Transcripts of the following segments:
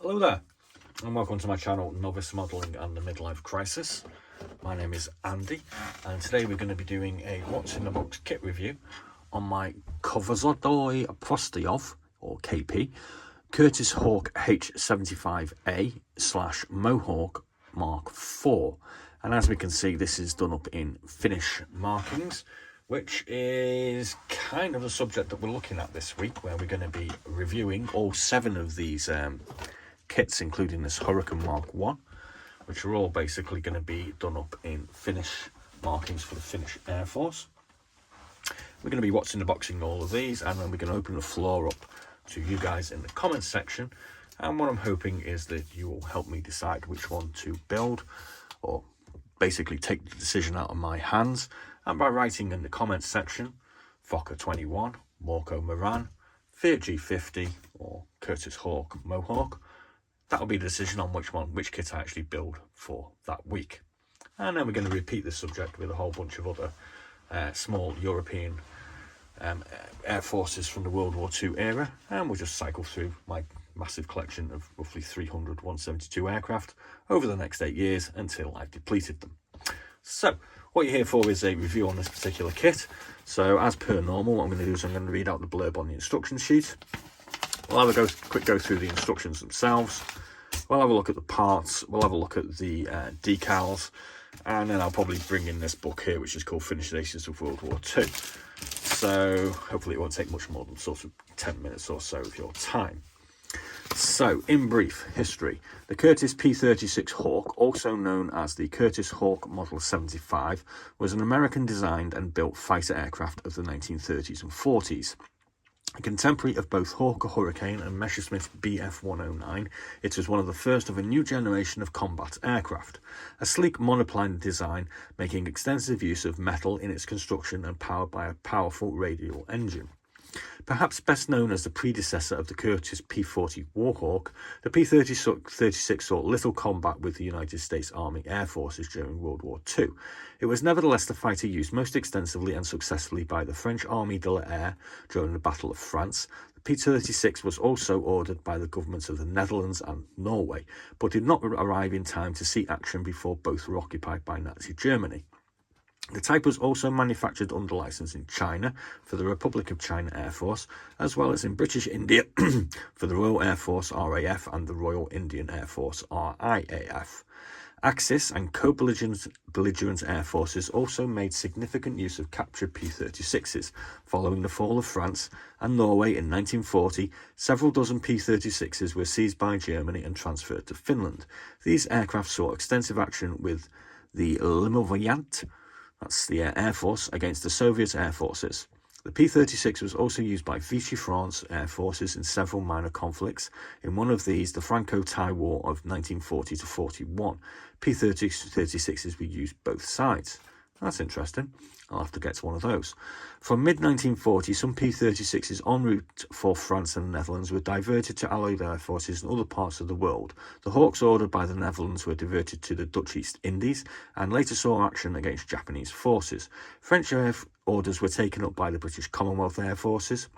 Hello there, and welcome to my channel, Novice Modelling and the Midlife Crisis. My name is Andy, and today we're going to be doing a What's in the Box kit review on my Kovozadoy Prostejov, or KP, Curtis Hawk H-75A / Mohawk Mark IV. And as we can see, this is done up in Finnish markings, which is kind of the subject that we're looking at this week, where we're going to be reviewing all 7 of these kits, including this Hurricane Mark 1, which are all basically going to be done up in Finnish markings for the Finnish Air Force. We're going to be watching the boxing all of these, and then we're going to open the floor up to you guys in the comments section. And what I'm hoping is that you will help me decide which one to build, or basically take the decision out of my hands. And by writing in the comments section, Fokker 21, Morco Moran, Fiat G50, or Curtis Hawk Mohawk, that'll be the decision on which kit I actually build for that week. And then we're going to repeat this subject with a whole bunch of other small European air forces from the World War II era, and we'll just cycle through my massive collection of roughly 300 172 aircraft over the next 8 years until I've depleted them. So what you're here for is a review on this particular kit. So as per normal, what I'm going to do is I'm going to read out the blurb on the instruction sheet. We'll have a quick go through the instructions themselves. We'll have a look at the parts. We'll have a look at the decals. And then I'll probably bring in this book here, which is called Finnish Nations of World War II. So hopefully it won't take much more than sort of 10 minutes or so of your time. So, in brief, history. The Curtis P-36 Hawk, also known as the Curtis Hawk Model 75, was an American-designed and built fighter aircraft of the 1930s and 40s. A contemporary of both Hawker Hurricane and Messerschmitt Bf-109, it was one of the first of a new generation of combat aircraft. A sleek monoplane design, making extensive use of metal in its construction and powered by a powerful radial engine. Perhaps best known as the predecessor of the Curtis P-40 Warhawk, the P-36 saw little combat with the United States Army Air Forces during World War II. It was nevertheless the fighter used most extensively and successfully by the French Armée de l'Air during the Battle of France. The P-36 was also ordered by the governments of the Netherlands and Norway, but did not arrive in time to see action before both were occupied by Nazi Germany. The type was also manufactured under license in China for the Republic of China Air Force, as well as in British India for the Royal Air Force RAF and the Royal Indian Air Force RIAF. Axis and co-belligerent air forces also made significant use of captured P-36s. Following the fall of France and Norway in 1940, several dozen P-36s were seized by Germany and transferred to Finland. These aircraft saw extensive action with the Limovayant, that's the Air Force, against the Soviet Air Forces. The P-36 was also used by Vichy France Air Forces in several minor conflicts. In one of these, the Franco-Thai War of 1940 to 41, P-36s were used both sides. That's interesting. I'll have to get to one of those. From mid-1940, some P-36s en route for France and the Netherlands were diverted to Allied air forces in other parts of the world. The Hawks ordered by the Netherlands were diverted to the Dutch East Indies and later saw action against Japanese forces. French air orders were taken up by the British Commonwealth Air Forces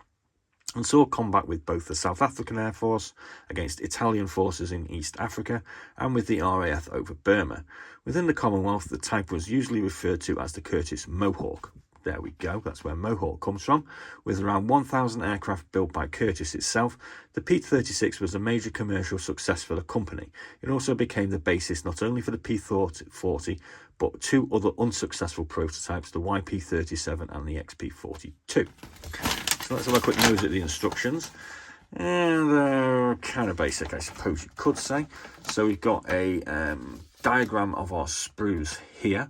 and saw combat with both the South African Air Force against Italian forces in East Africa and with the RAF over Burma. Within the Commonwealth, the type was usually referred to as the Curtis Mohawk. There we go, that's where Mohawk comes from. With around 1,000 aircraft built by Curtis itself, the P-36 was a major commercial success for the company. It also became the basis not only for the P-40, but 2 other unsuccessful prototypes, the YP-37 and the XP-42. So let's have a quick nose at the instructions. And they're kind of basic, I suppose you could say. So we've got a diagram of our sprues here.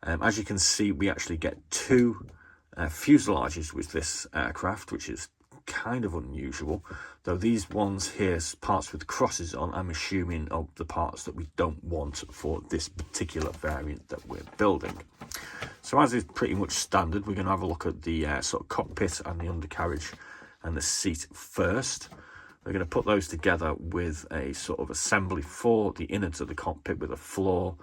As you can see, we actually get 2 fuselages with this aircraft, which is kind of unusual. Though these ones here, parts with crosses on, I'm assuming are the parts that we don't want for this particular variant that we're building. So as is pretty much standard, we're going to have a look at the sort of cockpit and the undercarriage and the seat first. We're going to put those together with a sort of assembly for the innards of the cockpit with a floor.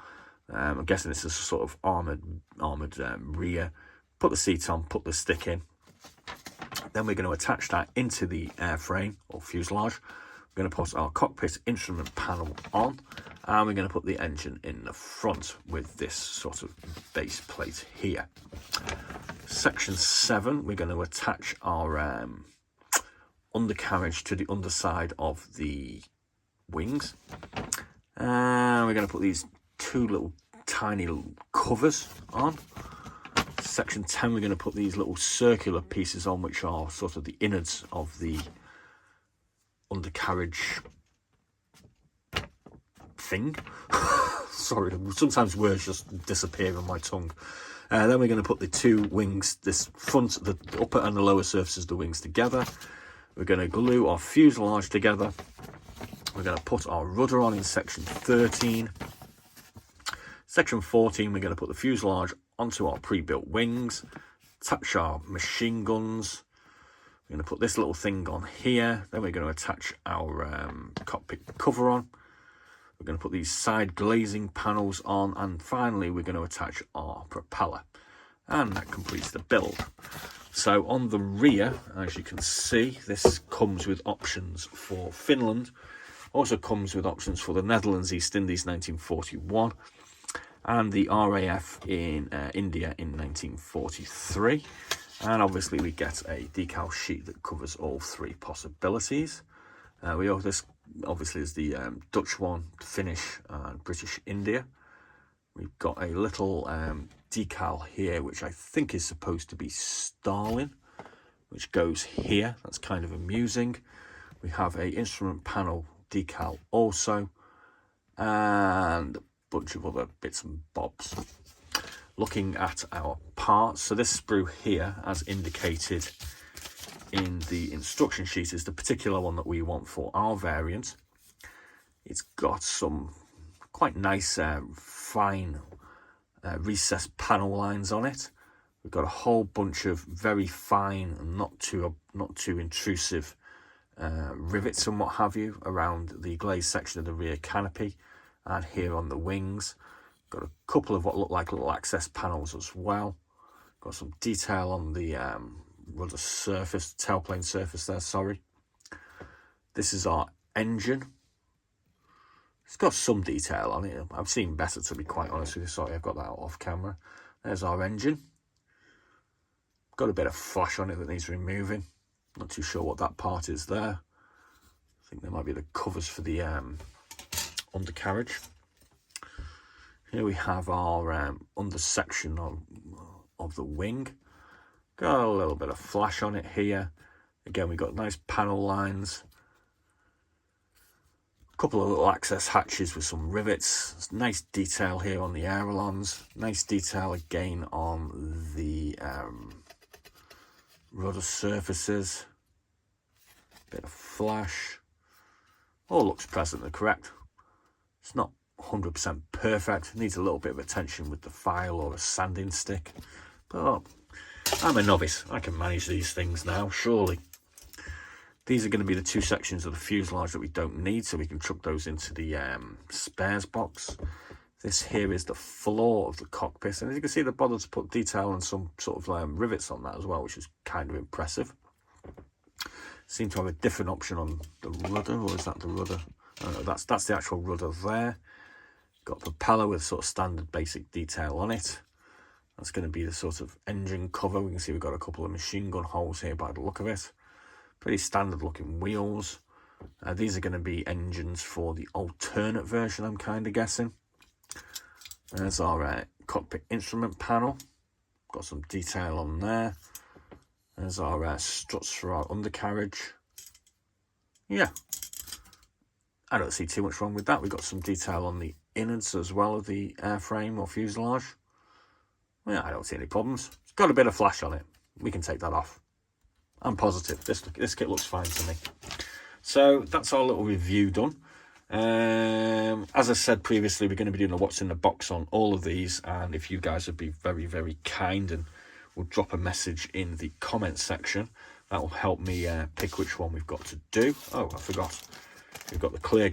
I'm guessing this is a sort of armoured rear. Put the seat on, put the stick in. Then we're going to attach that into the airframe or fuselage. We're going to put our cockpit instrument panel on, and we're going to put the engine in the front with this sort of base plate here. Section 7, we're going to attach our undercarriage to the underside of the wings. And we're going to put these two little tiny little covers on. Section 10, we're going to put these little circular pieces on, which are sort of the innards of the undercarriage thing. Sorry, sometimes words just disappear on my tongue. Then we're going to put the two wings, this front, the upper and the lower surfaces of the wings together. We're going to glue our fuselage together. We're going to put our rudder on in section 13. Section 14, we're going to put the fuselage onto our pre-built wings, attach our machine guns. We're going to put this little thing on here. Then we're going to attach our cockpit cover on. We're going to put these side glazing panels on, and finally we're going to attach our propeller, and that completes the build. So on the rear, as you can see, this comes with options for Finland, also comes with options for the Netherlands, East Indies 1941, and the RAF in India in 1943. And obviously we get a decal sheet that covers all three possibilities. This obviously is the Dutch one, Finnish and British India. We've got a little decal here, which I think is supposed to be Stalin, which goes here. That's kind of amusing. We have a instrument panel decal also, and a bunch of other bits and bobs. Looking at our parts, so this sprue here, as indicated in the instruction sheet, is the particular one that we want for our variant. It's got some quite nice fine recessed panel lines on it. We've got a whole bunch of very fine and not too intrusive rivets and what have you around the glazed section of the rear canopy and here on the wings. Got a couple of what look like little access panels as well. Got some detail on the rudder surface, tailplane surface there, sorry. This is our engine. It's got some detail on it. I've seen better, to be quite honest with you. Sorry, I've got that off camera. There's our engine. Got a bit of flash on it that needs removing. Not too sure what that part is there. I think there might be the covers for the undercarriage. Here we have our under section of the wing. Got a little bit of flash on it here. Again, we've got nice panel lines. A couple of little access hatches with some rivets. There's nice detail here on the ailerons. Nice detail again on the rudder surfaces. Bit of flash. All looks present and correct. It's not 100% perfect. Needs a little bit of attention with the file or a sanding stick. But I'm a novice. I can manage these things now, surely. These are going to be the two sections of the fuselage that we don't need, so we can chuck those into the spares box. This here is the floor of the cockpit, and as you can see, they bothered to put detail and some sort of rivets on that as well, which is kind of impressive. Seem to have a different option on the rudder, or is that the rudder? That's the actual rudder there. Got a propeller with sort of standard basic detail on it. That's going to be the sort of engine cover. We can see we've got a couple of machine gun holes here by the look of it. Pretty standard looking wheels. These are going to be engines for the alternate version, I'm kind of guessing. There's our cockpit instrument panel. Got some detail on there. There's our struts for our undercarriage. Yeah, I don't see too much wrong with that. We've got some detail on the innards as well of the airframe or fuselage. Yeah, I don't see any problems. It's got a bit of flash on it. We can take that off. I'm positive. This kit looks fine to me. So that's our little review done. As I said previously, we're going to be doing a what's in the box on all of these, and if you guys would be very, very kind and will drop a message in the comment section, that will help me pick which one we've got to do. Oh, I forgot. We've got the clear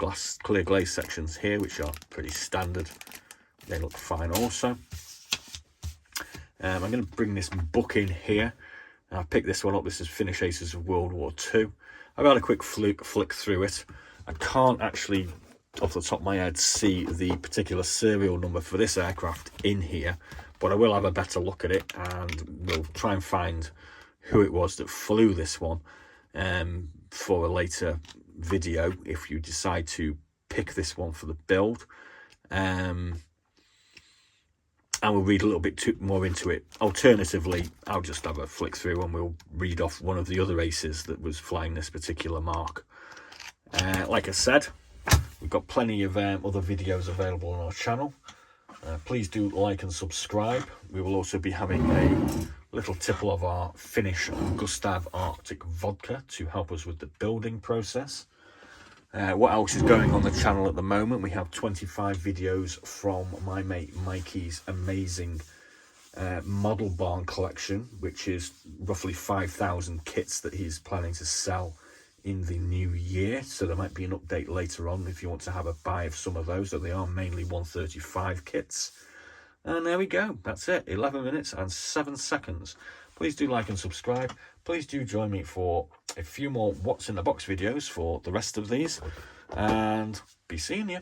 glaze sections here, which are pretty standard. They look fine also. I'm going to bring this book in here. I picked this one up. This is Finnish Aces of World War II. I've had a quick flick through it. I can't actually, off the top of my head, see the particular serial number for this aircraft in here, but I will have a better look at it, and we'll try and find who it was that flew this one for a later video if you decide to pick this one for the build. And we'll read a little bit more into it. Alternatively, I'll just have a flick through and we'll read off one of the other aces that was flying this particular mark. Like I said, we've got plenty of other videos available on our channel. Please do like and subscribe. We will also be having a little tipple of our Finnish Gustav Arctic vodka to help us with the building process. What else is going on the channel at the moment? We have 25 videos from my mate Mikey's amazing model barn collection, which is roughly 5,000 kits that he's planning to sell in the new year. So there might be an update later on if you want to have a buy of some of those. So they are mainly 135 kits. And there we go. That's it. 11 minutes and 7 seconds. Please do like and subscribe. Please do join me for a few more What's in the Box videos for the rest of these. And be seeing you.